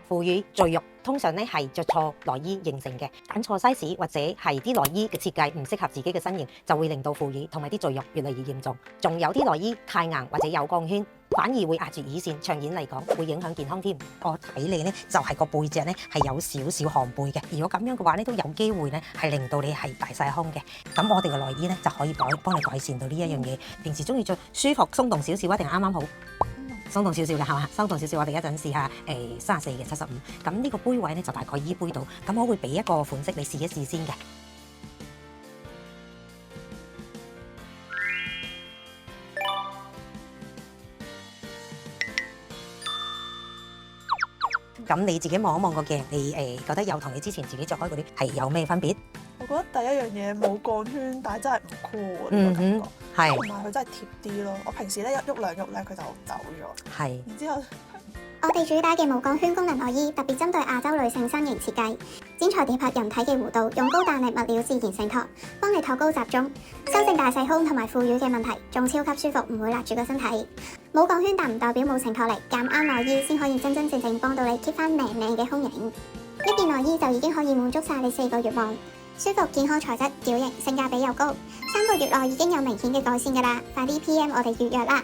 腐乳、贅肉，通常咧係着錯內衣形成嘅，揀錯 size 或者係啲內衣嘅設計唔適合自己嘅身形，就會令到腐乳同埋啲贅肉越嚟越嚴重。仲有啲內衣太硬或者有鋼圈，反而會壓住耳線，長遠嚟講會影響健康添。我睇你咧就係個背脊咧係有少少寒背嘅，如果咁樣嘅話咧都有機會咧係令到你係大晒胸嘅。咁我哋嘅內衣咧就可以幫你改善到呢一樣嘢。平時中意着舒服鬆動少少啊，定係啱啱好？鬆動少少嘅係嘛？鬆動少少，我哋一陣試下34嘅75。咁呢個杯位咧就大概依杯度。咁我會俾一個款式你試一試先嘅。咁你自己望一望個鏡，你覺得有同你之前自己着開嗰啲係有咩分別？我覺得第一樣嘢冇鋼圈，但係真係唔酷喎呢個感覺，係同埋佢真係貼啲咯。我平時咧一喐兩喐咧，佢就走咗。係。然之後，我哋主打嘅無鋼圈功能內衣，特別針對亞洲女性身形設計，剪裁疊合人體嘅弧度，用高彈力物料自然承托，幫你托高集中，修正大細胸同埋副乳嘅問題，仲超級舒服，唔會勒住個身體。冇鋼圈但唔代表冇承托力，揀啱內衣先可以真真正正幫到你 keep 翻靚靚嘅胸型。一件內衣就已經可以滿足晒你4個願望，舒服、健康、材質、矯形、性價比又高，3個月內已經有明顯嘅改善㗎啦！快啲 PM 我哋預約啦！